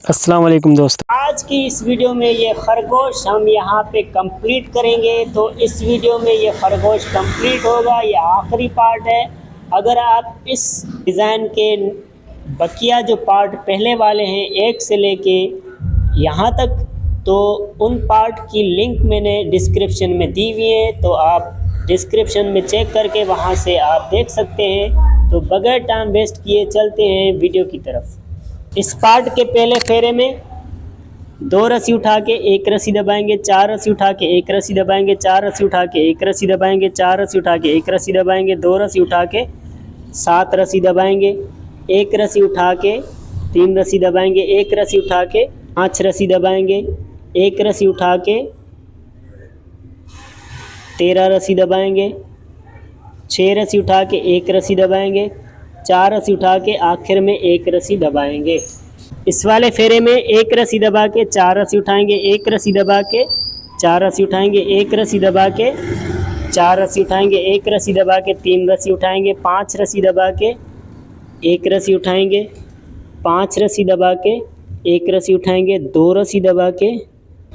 अस्सलाम वालेकुम दोस्तों। आज की इस वीडियो में ये खरगोश हम यहाँ पे कंप्लीट करेंगे। तो इस वीडियो में ये खरगोश कंप्लीट होगा, ये आखिरी पार्ट है। अगर आप इस डिज़ाइन के बकिया जो पार्ट पहले वाले हैं एक से लेके यहाँ तक, तो उन पार्ट की लिंक मैंने डिस्क्रिप्शन में दी हुई है, तो आप डिस्क्रिप्शन में चेक करके वहाँ से आप देख सकते हैं। तो बगैर टाइम वेस्ट किए चलते हैं वीडियो की तरफ। इस पार्ट के पहले फेरे में 2 रस्सी उठा के 1 रस्सी दबाएंगे, 4 रस्सी उठा के 1 रस्सी दबाएंगे, 4 रस्सी उठा के 1 रस्सी दबाएंगे, 4 रस्सी उठा के 1 रस्सी दबाएंगे, 2 रस्सी उठा के 7 रस्सी दबाएंगे, 1 रस्सी उठा के 3 रस्सी दबाएंगे, 1 रस्सी उठा के 5 रस्सी दबाएंगे, 1 रस्सी उठा के 13 रस्सी दबाएंगे, 6 रस्सी उठा के 1 रस्सी दबाएंगे, 4 रस्सी उठा के आखिर में 1 रस्सी दबाएंगे। इस वाले फेरे में 1 रस्सी दबा के 4 रस्सी उठाएंगे, 1 रस्सी दबा के 4 रस्सी उठाएंगे, 1 रस्सी दबा के 4 रस्सी उठाएंगे, 1 रस्सी दबा के 3 रस्सी उठाएंगे, 5 रस्सी दबा के 1 रस्सी उठाएंगे, 5 रस्सी दबा के 1 रस्सी उठाएंगे, 2 रस्सी दबा के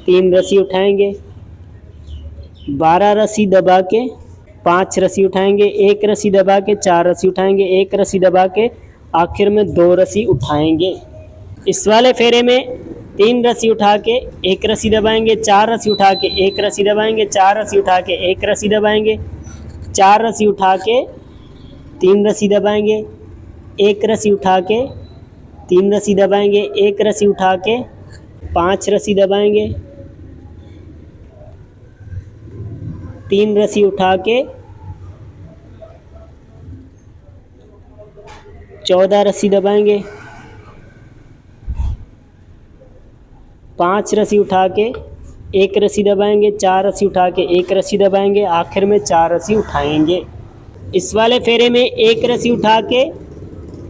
3 रस्सी उठाएंगे, 12 रस्सी दबा के 5 रस्सी उठाएंगे, 1 रस्सी दबा के 4 रस्सी उठाएंगे, 1 रस्सी दबा के आखिर में 2 रस्सी उठाएंगे। इस वाले फेरे में 3 रस्सी उठा के 1 रस्सी दबाएंगे, 4 रस्सी उठा के 1 रस्सी दबाएंगे, 4 रस्सी उठा के 1 रस्सी दबाएंगे, 4 रस्सी उठा के 3 रस्सी दबाएंगे, 1 रस्सी उठा के 3 रस्सी दबाएंगे, 1 रस्सी उठा के 5 रस्सी दबाएंगे, 3 रस्सी उठा के 14 रस्सी दबाएंगे, 5 रस्सी उठा के 1 रस्सी दबाएंगे, 4 रस्सी उठा के 1 रस्सी दबाएंगे, आखिर में 4 रस्सी उठाएंगे। इस वाले फेरे में 1 रस्सी उठा के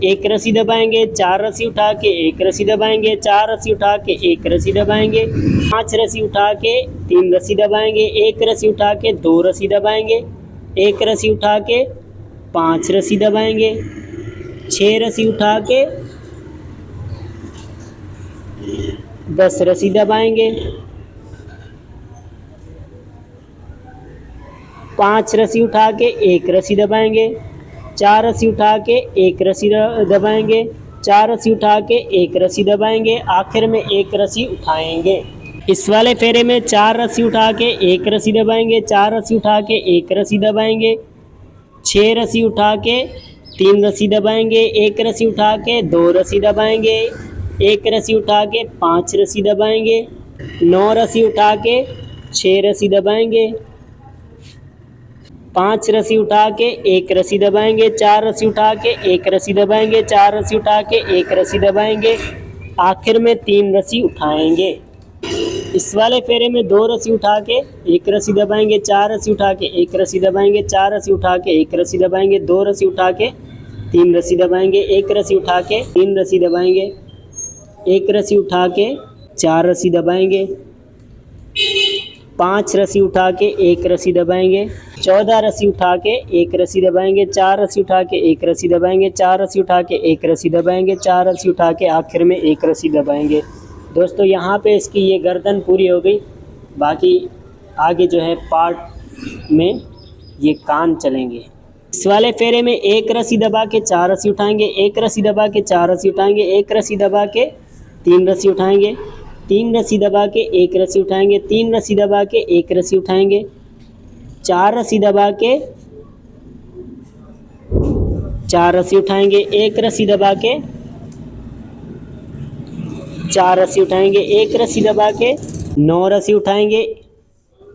1 रस्सी दबाएंगे, 4 रस्सी उठा के 1 रस्सी दबाएंगे, 4 रस्सी उठा के 1 रस्सी दबाएंगे, 5 रस्सी उठा के 3 रस्सी दबाएंगे, 1 रस्सी उठा के 2 रस्सी दबाएंगे, 1 रस्सी उठा के 5 रस्सी दबाएंगे, 6 रस्सी उठा के 10 रस्सी दबाएंगे, 5 रस्सी उठा के 1 रस्सी दबाएंगे, 4 रस्सी उठा के 1 रस्सी दबाएंगे, 4 रस्सी उठा के 1 रस्सी दबाएंगे, आखिर में 1 रस्सी उठाएंगे। इस वाले फेरे में 4 रस्सी उठा के 1 रस्सी दबाएंगे, 4 रस्सी उठा के 1 रस्सी दबाएंगे, 6 रस्सी उठा के 3 रस्सी दबाएंगे, 1 रस्सी उठा के 2 रस्सी दबाएंगे, 1 रस्सी उठा के 5 रस्सी दबाएंगे, 9 रस्सी उठा के 6 रस्सी दबाएंगे, 5 रस्सी उठा के 1 रस्सी दबाएंगे, 4 रस्सी उठा के 1 रस्सी दबाएंगे, 4 रस्सी उठा के 1 रस्सी दबाएंगे, आखिर में 3 रस्सी उठाएंगे। इस वाले फेरे में 2 रस्सी उठा के 1 रस्सी दबाएंगे, 4 रस्सी उठा के 1 रस्सी दबाएंगे, 4 रस्सी उठा के 1 रस्सी दबाएंगे, 2 रस्सी उठा के 3 रस्सी दबाएंगे, 1 रस्सी उठा के 3 रस्सी दबाएंगे, 1 रस्सी उठा के 4 रस्सी दबाएंगे, 5 रस्सी उठा के 1 रस्सी दबाएंगे, 14 रस्सी उठा के 1 रस्सी दबाएंगे, 4 रस्सी उठा के 1 रस्सी दबाएंगे, 4 रस्सी उठा के 1 रस्सी दबाएंगे, 4 रस्सी उठा के आखिर में 1 रस्सी दबाएंगे। दोस्तों यहाँ पे इसकी ये गर्दन पूरी हो गई। बाकी आगे जो है पार्ट में ये कान चलेंगे। इस वाले फेरे में 1 रस्सी दबा के 4 रस्सी उठाएंगे, 1 रस्सी दबा के 4 रस्सी उठाएंगे, 1 रस्सी दबा के 3 रस्सी उठाएंगे, 3 रस्सी दबा के 1 रस्सी उठाएंगे, 3 रस्सी दबा के 1 रस्सी उठाएंगे, 4 रस्सी दबा के 4 रस्सी उठाएंगे, 1 रस्सी दबा के 4 रस्सी उठाएंगे, 1 रस्सी दबा के 9 रस्सी उठाएंगे,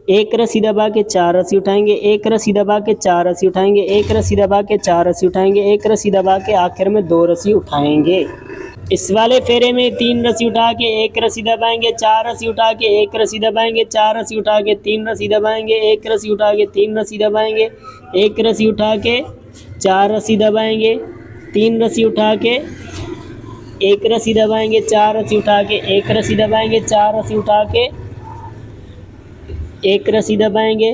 1 रस्सी दबा के 4 रस्सी उठाएंगे, 1 रस्सी दबा के 4 रस्सी उठाएंगे, 1 रस्सी दबा के 4 रस्सी उठाएंगे, 1 रस्सी दबा के आखिर में 2 रस्सी उठाएंगे। इस वाले फेरे में 3 रस्सी उठा के 1 रस्सी दबाएंगे, 4 रस्सी उठा के 1 रस्सी दबाएंगे, 4 रस्सी उठा के 3 रस्सी दबाएंगे, 1 रस्सी उठा के 3 रस्सी दबाएंगे, 1 रस्सी उठा के 4 रस्सी दबाएंगे, 3 रस्सी उठा के 1 रस्सी दबाएंगे, 4 रस्सी उठा के 1 रस्सी दबाएंगे, 4 रस्सी उठा के 1 रस्सी दबाएंगे,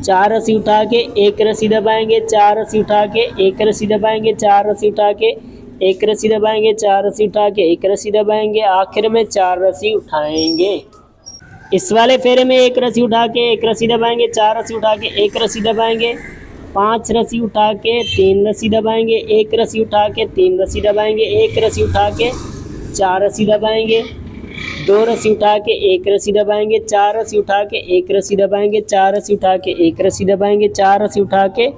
4 रस्सी उठा के 1 रस्सी दबाएंगे, 4 रस्सी उठा के 1 रस्सी दबाएंगे, 4 रस्सी उठा के एक रस्सी दबाएंगे, 4 रस्सी उठा के एक रस्सी दबाएंगे, आखिर में 4 रस्सी उठाएंगे। इस वाले फेरे में एक रस्सी उठा के एक रस्सी दबाएंगे, 4 रस्सी उठा के एक रस्सी दबाएंगे, 5 रस्सी उठा के 3 रस्सी दबाएंगे, एक रस्सी उठा के 3 रस्सी दबाएंगे, एक रस्सी उठा के 4 रस्सी दबाएंगे, 2 रस्सी उठा के एक रस्सी दबाएंगे, 4 रस्सी उठा के एक रस्सी दबाएंगे, 4 रस्सी उठा के एक रस्सी दबाएंगे, 4 रस्सी उठा के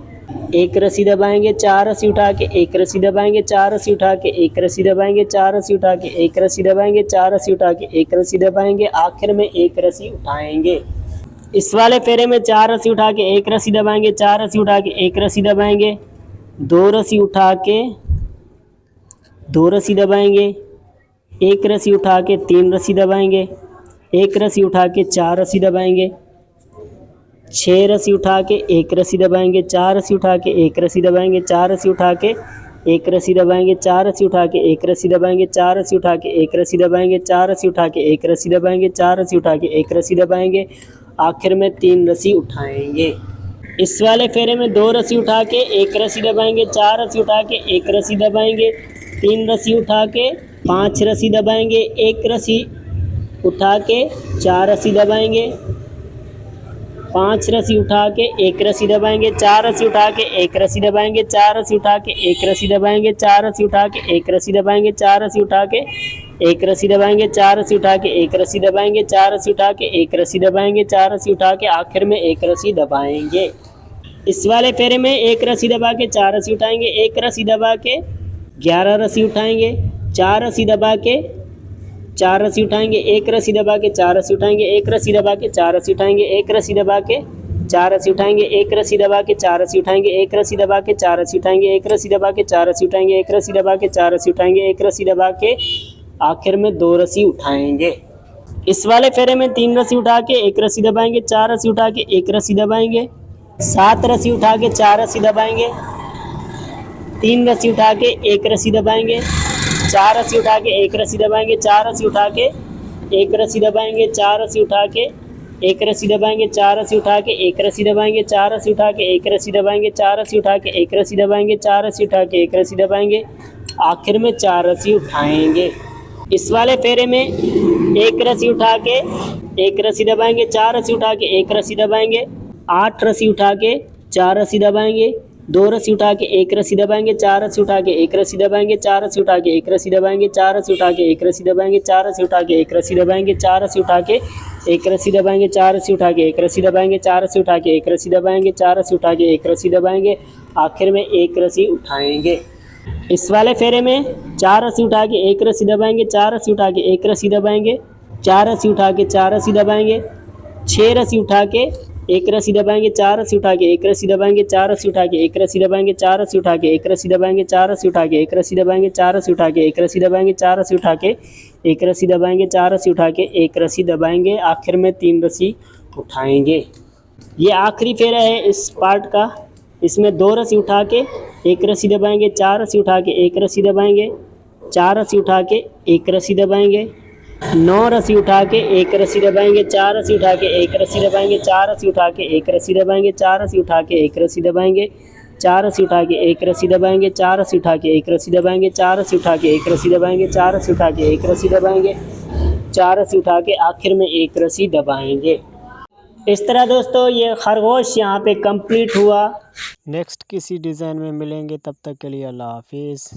एक रस्सी दबाएंगे, 4 रस्सी उठा के एक रस्सी दबाएंगे, 4 रस्सी उठा के एक रस्सी दबाएंगे, 4 रस्सी उठा के एक रस्सी दबाएंगे, 4 रस्सी उठा के एक रस्सी दबाएंगे, आखिर में एक रस्सी उठाएंगे। इस वाले फेरे में 4 रस्सी उठा के एक रस्सी दबाएंगे, 4 रस्सी उठा के एक रस्सी दबाएंगे, 2 रस्सी उठा के 2 रस्सी दबाएंगे, एक रस्सी उठा के 3 रस्सी दबाएंगे, एक रस्सी उठा के 4 रस्सी दबाएंगे, 6 रस्सी उठा के एक रस्सी दबाएंगे, 4 रस्सी उठा के एक रस्सी दबाएंगे, 4 रस्सी उठा के एक रस्सी दबाएंगे, 4 रस्सी उठा के एक रस्सी दबाएंगे, 4 रस्सी उठा के एक रस्सी दबाएंगे, 4 रस्सी उठा के एक रस्सी दबाएंगे, 4 रस्सी उठा के एक रस्सी दबाएंगे, आखिर में 3 रस्सी उठाएंगे। इस वाले फेरे में 2 रस्सी उठा के एक रस्सी दबाएंगे, 4 रस्सी उठा के एक रस्सी दबाएंगे, 3 रस्सी उठा के 5 रस्सी दबाएंगे, एक रस्सी उठा के 4 रस्सी दबाएंगे, 5 रस्सी उठा के एक रस्सी दबाएंगे, 4 रस्सी उठा के एक रस्सी दबाएंगे, 4 रस्सी उठा के एक रस्सी दबाएंगे, 4 रस्सी उठा के एक रस्सी दबाएंगे, 4 रस्सी उठा के एक रस्सी दबाएंगे, 4 रस्सी उठा के एक रस्सी दबाएंगे, 4 रस्सी उठा के एक रस्सी दबाएंगे, 4 रस्सी उठा के आखिर में एक रस्सी दबाएंगे। इस वाले फेरे में एक रस्सी दबा के 4 रस्सी उठाएंगे, एक रस्सी दबा के 11 रस्सी उठाएंगे, 4 रस्सी दबा के 4 रस्सी उठाएंगे, एक रस्सी दबा के 4 रस्सी उठाएंगे, एक रस्सी दबा के 4 रस्सी उठाएंगे, एक रस्सी दबा के 4 रस्सी उठाएंगे, एक रस्सी दबा के 4 रस्सी उठाएंगे, एक रस्सी दबा के 4 रस्सी उठाएंगे, एक रस्सी दबा के 4 रस्सी उठाएंगे, एक रस्सी दबा के 4 रस्सी उठाएंगे, एक रस्सी दबा के आखिर में 2 रस्सी उठाएंगे। इस वाले फेरे में 3 रस्सी उठा के एक रस्सी दबाएंगे, 4 रस्सी उठा के एक रस्सी दबाएंगे, 7 रस्सी उठा के 4 रस्सी दबाएंगे, 3 रस्सी उठा के एक रस्सी दबाएंगे, 4 रस्सी उठा के एक रस्सी दबाएंगे, 4 रस्सी उठा के एक रस्सी दबाएंगे, 4 रस्सी उठा के एक रस्सी दबाएंगे, 4 रस्सी उठा के एक रस्सी दबाएंगे, 4 रस्सी उठा के एक रस्सी दबाएंगे, 4 रस्सी उठा के एक रस्सी दबाएंगे, 4 रस्सी उठा के एक रस्सी दबाएंगे, आखिर में 4 रस्सी उठाएंगे। इस वाले फेरे में एक रस्सी उठा के एक रस्सी दबाएंगे, 4 रस्सी उठा के एक रस्सी दबाएंगे, 8 रस्सी उठा के 4 रस्सी दबाएंगे, 2 रस्सी उठा के एक रस्सी दबाएंगे, 4 रस्सी उठा के एक रस्सी दबाएंगे, 4 रस्सी उठा के एक रस्सी दबाएंगे, 4 रस्सी उठा के एक रस्सी दबाएंगे, 4 रस्सी उठा के एक रस्सी दबाएंगे, 4 रस्सी उठा के एक रस्सी दबाएंगे, 4 रस्सी उठा के एक रस्सी दबाएंगे, 4 रस्सी उठा के एक रस्सी दबाएंगे, 4 रस्सी उठा के एक रस्सी दबाएंगे, आखिर में एक रस्सी उठाएंगे। इस वाले फेरे में 4 रस्सी उठा के एक रस्सी दबाएंगे, 4 रस्सी उठा के एक रस्सी दबाएंगे, 4 रस्सी उठा के 4 रस्सी दबाएंगे, 6 रस्सी उठा के एक रस्सी दबाएंगे, 4 रस्सी उठा के एक रस्सी दबाएंगे, 4 रस्सी उठा के एक रस्सी दबाएंगे, 4 रस्सी उठा के एक रस्सी दबाएंगे, 4 रस्सी उठा के एक रस्सी दबाएंगे, 4 रस्सी उठा के एक रस्सी दबाएंगे, 4 रस्सी उठा के एक रस्सी दबाएंगे, 4 रस्सी उठा के एक रस्सी दबाएंगे, आखिर में 3 रस्सी उठाएंगे। ये आखिरी फेरा है इस पार्ट का। इसमें 2 रस्सी उठा के एक रस्सी दबाएंगे, 4 रस्सी उठा के एक रस्सी दबाएंगे, 4 रस्सी उठा के एक रस्सी दबाएंगे, 9 रस्सी उठा के एक रस्सी दबाएंगे, 4 रस्सी उठा के एक रस्सी दबाएंगे, 4 रस्सी उठा के एक रस्सी दबाएंगे, 4 रस्सी उठा के एक रस्सी दबाएंगे, 4 रस्सी उठा के एक रस्सी दबाएंगे, 4 रस्सी उठा के एक रस्सी दबाएंगे, 4 रस्सी उठा के एक रस्सी दबाएंगे, 4 रस्सी उठा के एक रस्सी दबाएंगे, 4 रस्सी उठा के आखिर में एक रस्सी दबाएंगे। इस तरह दोस्तों ये खरगोश यहाँ पे कंप्लीट हुआ। नेक्स्ट किसी डिज़ाइन में मिलेंगे, तब तक के लिए अल्लाह हाफिज़।